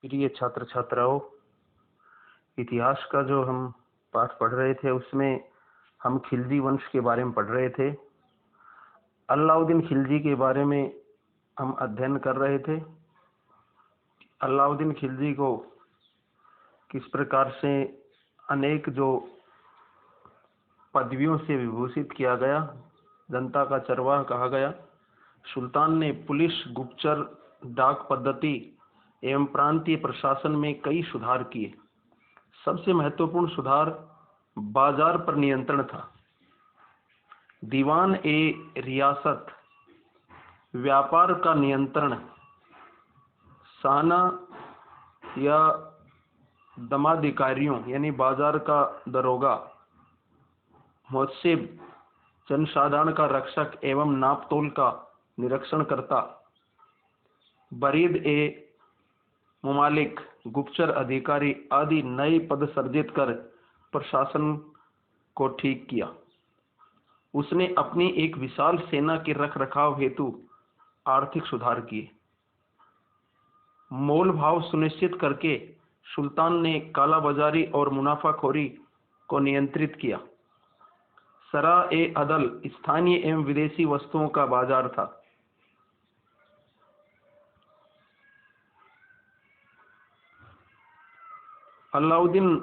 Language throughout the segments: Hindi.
प्रिय छात्र छात्राओं, इतिहास का जो हम पाठ पढ़ रहे थे उसमें हम खिलजी वंश के बारे में पढ़ रहे थे। अलाउद्दीन खिलजी के बारे में हम अध्ययन कर रहे थे। अलाउद्दीन खिलजी को किस प्रकार से अनेक जो पदवियों से विभूषित किया गया, जनता का चरवाहा कहा गया। सुल्तान ने पुलिस, गुप्तचर, डाक पद्धति एवं प्रांतीय प्रशासन में कई सुधार किए। सबसे महत्वपूर्ण सुधार बाजार पर नियंत्रण था। दीवान ए रियासत, व्यापार का नियंत्रण, साना या दमाधिकारियों यानी बाजार का दरोगा, मुहस्सिब, जनसाधारण का रक्षक एवं नापतोल का निरीक्षण करता, बरीद ए मुमालिक, गुप्तचर अधिकारी आदि नए पद सृजित कर प्रशासन को ठीक किया। उसने अपनी एक विशाल सेना के रखरखाव हेतु आर्थिक सुधार किए। मोल भाव सुनिश्चित करके सुल्तान ने कालाबाजारी और मुनाफाखोरी को नियंत्रित किया। सरा ए अदल स्थानीय एवं विदेशी वस्तुओं का बाजार था। अलाउद्दीन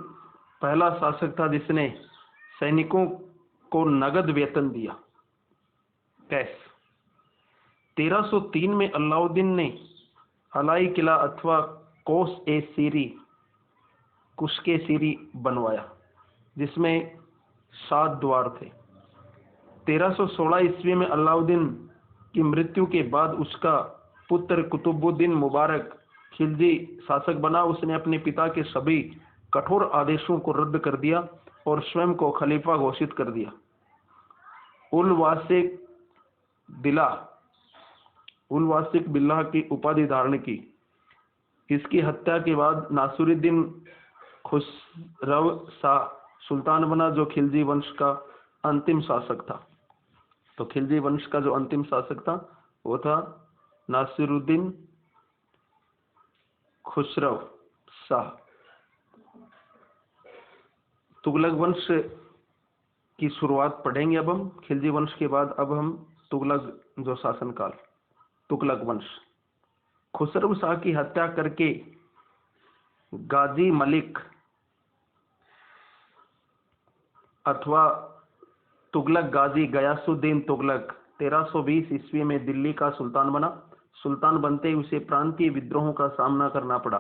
पहला शासक था जिसने सैनिकों को नगद वेतन दिया, कैश। 1303 में अलाउद्दीन ने अलाई किला अथवा कोस ए सीरी, कुश्के सीरी बनवाया, जिसमें 7 द्वार थे। 1316 ईस्वी में अलाउद्दीन की मृत्यु के बाद उसका पुत्र कुतुबुद्दीन मुबारक खिलजी शासक बना। उसने अपने पिता के सभी कठोर आदेशों को रद्द कर दिया और स्वयं को खलीफा घोषित कर दिया। उल-वासिक बिल्लाह की उपाधि धारण की। इसकी हत्या के बाद नासिरुद्दीन खुसरव शाह सुल्तान बना, जो खिलजी वंश का अंतिम शासक था। तो खिलजी वंश का जो अंतिम शासक था वो था नासिरुद्दीन खुसरव शाह। तुगलक वंश की शुरुआत पढ़ेंगे अब हम। खिलजी वंश के बाद अब हम तुगलक जो शासनकाल, तुगलक वंश। खुसरव शाह की हत्या करके गाजी मलिक अथवा तुगलक गाजी गयासुद्दीन तुगलक 1320 ईस्वी में दिल्ली का सुल्तान बना। सुल्तान बनते ही उसे प्रांतीय विद्रोहों का सामना करना पड़ा।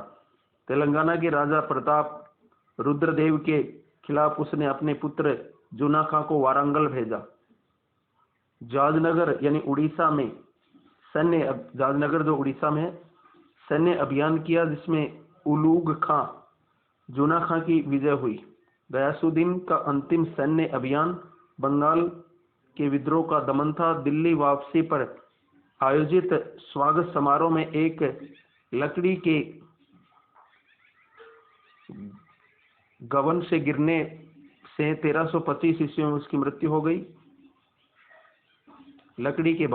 तेलंगाना के राजा प्रताप रुद्रदेव के खिलाफ उसने अपने पुत्र जूना खां को वारंगल भेजा। जाजनगर यानी उड़ीसा में जाजनगर जो उड़ीसा में है, सैन्य अभियान किया, जिसमें उलूग खां, जूना खां की विजय हुई। गयासुद्दीन का अंतिम सैन्य अभियान बंगाल के विद्रोह का दमन था। दिल्ली वापसी पर आयोजित स्वागत समारोह में एक लकड़ी के गबन से गिरने से 1325 ईस्वी में उसकी मृत्यु हो गई। लकड़ी के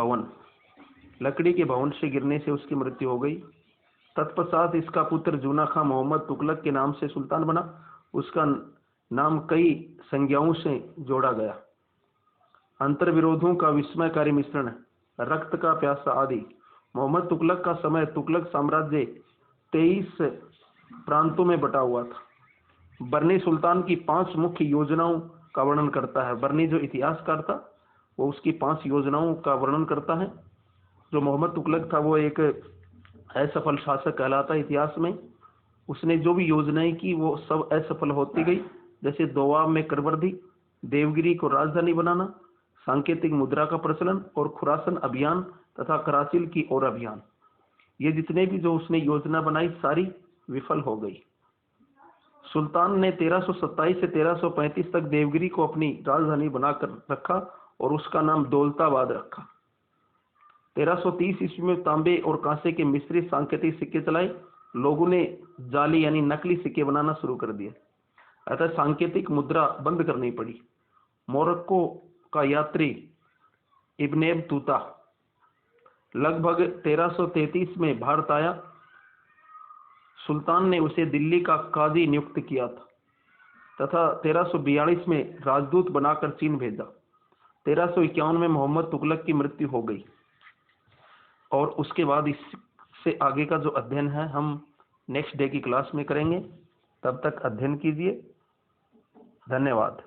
भवन से गिरने से उसकी मृत्यु हो गई। तत्पश्चात इसका पुत्र जूना खां मोहम्मद तुगलक के नाम से सुल्तान बना। उसका नाम कई संज्ञाओं से जोड़ा गया। अंतर्विरोधों का विस्मयकारी मिश्रण, रक्त का प्यासा आदि। मोहम्मद तुगलक का समय तुगलक साम्राज्य 23 प्रांतों में बटा हुआ था। बर्नी सुल्तान की 5 मुख्य योजनाओं का वर्णन करता है। बर्नी जो इतिहासकार था वो उसकी 5 योजनाओं का वर्णन करता है। जो मोहम्मद तुगलक था वो एक असफल शासक कहलाता है इतिहास में। उसने जो भी योजनाएं की वो सब असफल होती गई, जैसे दोआब में करवृद्धि, देवगिरी को राजधानी बनाना, सांकेतिक मुद्रा का प्रचलन और खुरासन अभियान तथा कराचिल की ओर अभियान। ये जितने भी जो उसने योजना बनाई सारी विफल हो गई। सुल्तान ने 1327 से 1335 तक देवगिरी को अपनी राजधानी बनाकर रखा और उसका नाम दौलताबाद रखा। 1330 ईस्वी में तांबे और कांसे के मिश्रित सांकेतिक सिक्के चलाए। लोगों ने जाली यानी नकली सिक्के बनाना शुरू कर दिए, अतः सांकेतिक मुद्रा बंद करनी पड़ी। मोरक्को का यात्री इब्ने बतूता लगभग 1333 में भारत आया। सुल्तान ने उसे दिल्ली का काजी नियुक्त किया था तथा 1342 में राजदूत बनाकर चीन भेजा। 1351 में मोहम्मद तुगलक की मृत्यु हो गई। और उसके बाद इससे आगे का जो अध्ययन है हम नेक्स्ट डे की क्लास में करेंगे। तब तक अध्ययन कीजिए। धन्यवाद।